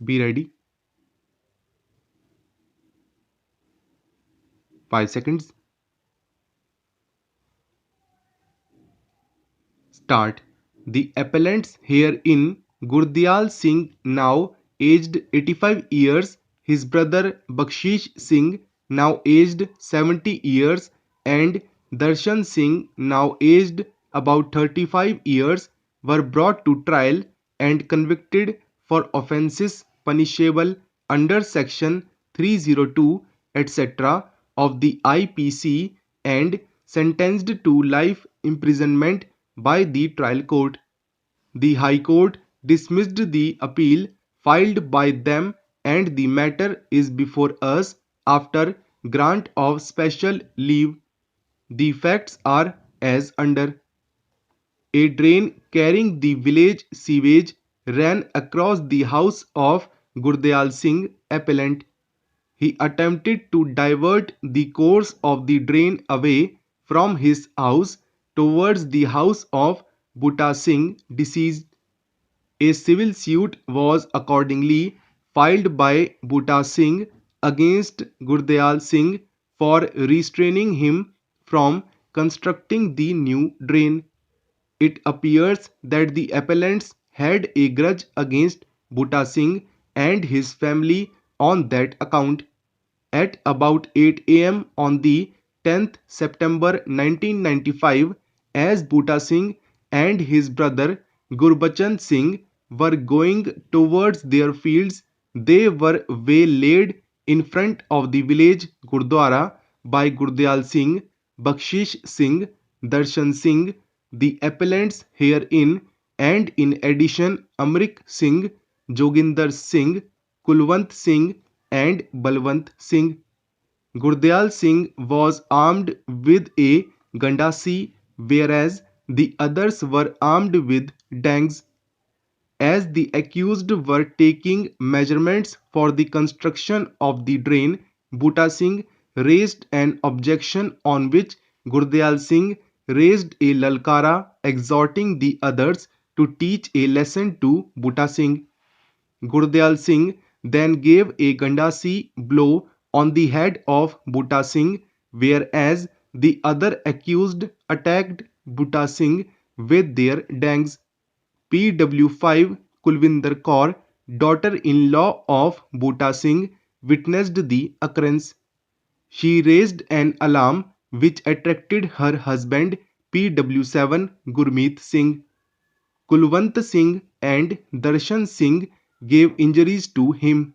Be ready. 5 seconds. Start. The appellants herein Gurdial Singh, now aged 85 years, his brother Bakshi Singh, now aged 70 years, and Darshan Singh, now aged about 35 years, were brought to trial and convicted for offences punishable under Section 302, etc. of the IPC and sentenced to life imprisonment by the trial court. The High Court dismissed the appeal filed by them and the matter is before us after grant of special leave. The facts are as under. A drain carrying the village sewage ran across the house of Gurdial Singh, appellant. He attempted to divert the course of the drain away from his house towards the house of Butta Singh, deceased. A civil suit was accordingly filed by Butta Singh against Gurdial Singh for restraining him from constructing the new drain. It appears that the appellants had a grudge against Butta Singh and his family on that account. At about 8 a.m. on the 10th September 1995, as Butta Singh and his brother Gurbachan Singh were going towards their fields, they were waylaid in front of the village Gurdwara by Gurdial Singh, Bakshish Singh, Darshan Singh, the appellants herein, and in addition Amrik Singh, Joginder Singh, Kulwant Singh, and Balwant Singh. Gurdial Singh was armed with a gandasi, whereas the others were armed with dangs. As the accused were taking measurements for the construction of the drain, Butta Singh raised an objection on which Gurdial Singh raised a lalkara exhorting the others to teach a lesson to Butta Singh. Gurdial Singh then gave a gandasi blow on the head of Butta Singh, whereas the other accused attacked Butta Singh with their dangs. PW5 Kulvinder Kaur, daughter-in-law of Butta Singh, witnessed the occurrence. She raised an alarm which attracted her husband PW7 Gurmeet Singh. Kulwant Singh and Darshan Singh gave injuries to him.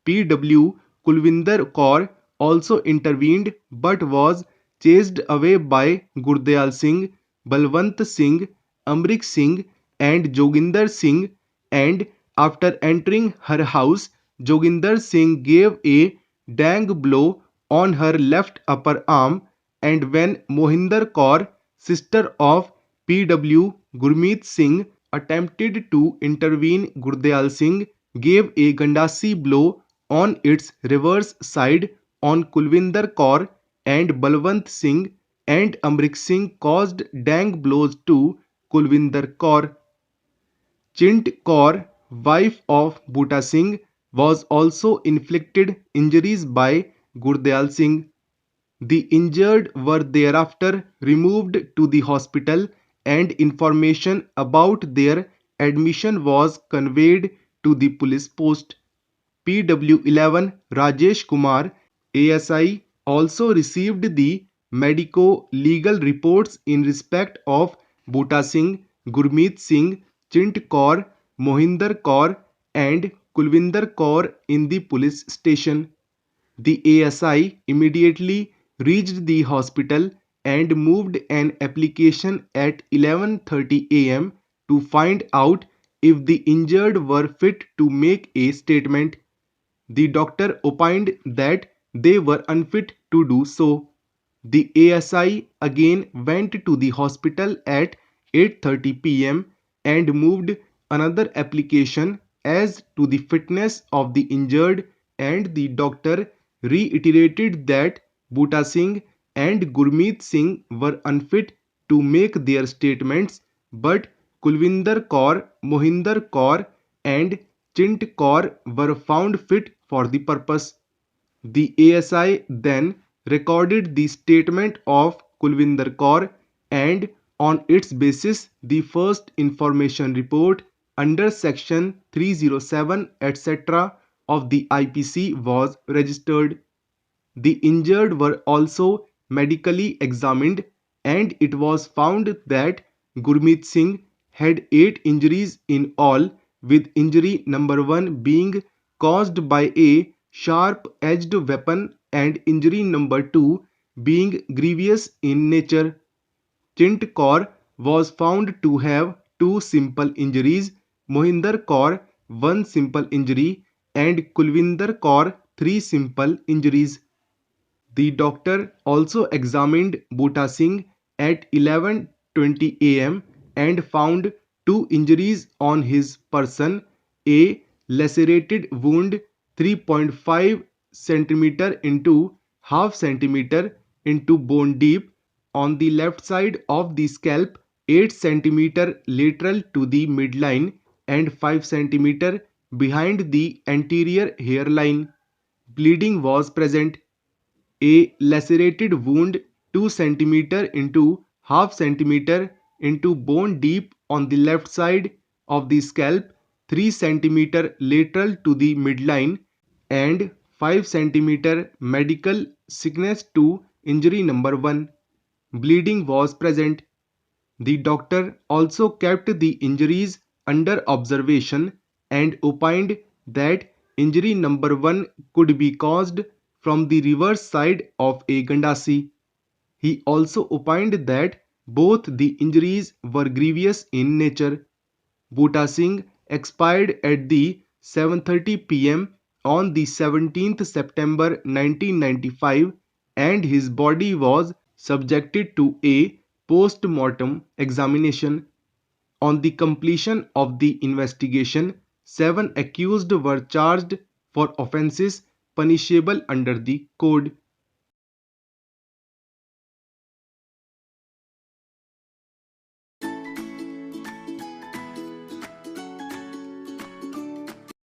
P.W. Kulvinder Kaur also intervened but was chased away by Gurdial Singh, Balwant Singh, Amrik Singh and Joginder Singh, and after entering her house, Joginder Singh gave a dang blow on her left upper arm, and when Mohinder Kaur, sister of P.W. Gurmeet Singh, attempted to intervene, Gurdial Singh gave a gandasi blow on its reverse side on Kulvinder Kaur, and Balwant Singh and Amrik Singh caused dang blows to Kulvinder Kaur. Chint Kaur, wife of Butta Singh, was also inflicted injuries by Gurdial Singh. The injured were thereafter removed to the hospital and information about their admission was conveyed to the police post. PW11 Rajesh Kumar, ASI, also received the medico-legal reports in respect of Butta Singh, Gurmeet Singh, Chint Kaur, Mohinder Kaur and Kulvinder Kaur in the police station. The ASI immediately reached the hospital and moved an application at 11:30 am to find out if the injured were fit to make a statement. The doctor opined that they were unfit to do so. The ASI again went to the hospital at 8:30 pm and moved another application as to the fitness of the injured, and the doctor reiterated that Butta Singh and Gurmeet Singh were unfit to make their statements, but Kulvinder Kaur, Mohinder Kaur and Chint Kaur were found fit for the purpose. The ASI then recorded the statement of Kulvinder Kaur, and on its basis the first information report under section 307 etc. of the IPC was registered. The injured were also medically examined, and it was found that Gurmeet Singh had 8 injuries in all, with injury number 1 being caused by a sharp-edged weapon and injury number 2 being grievous in nature. Chint Kaur was found to have 2 simple injuries, Mohinder Kaur 1 simple injury, and Kulvinder Kaur 3 simple injuries. The doctor also examined Bhutta Singh at 11:20 am and found 2 injuries on his person: a lacerated wound 3.5 cm into half centimeter into bone deep on the left side of the scalp, 8 cm lateral to the midline and 5 cm behind the anterior hairline. Bleeding was present. A lacerated wound 2 cm into half centimeter into bone deep on the left side of the scalp, 3 cm lateral to the midline and 5 cm medical sickness to injury number 1. Bleeding was present. The doctor also kept the injuries under observation and opined that injury number 1 could be caused from the reverse side of a gandasi. He also opined that both the injuries were grievous in nature. Bhutta Singh expired at the 7:30 p.m. on the 17th September 1995, and his body was subjected to a post-mortem examination. On the completion of the investigation, 7 accused were charged for offences punishable under the code.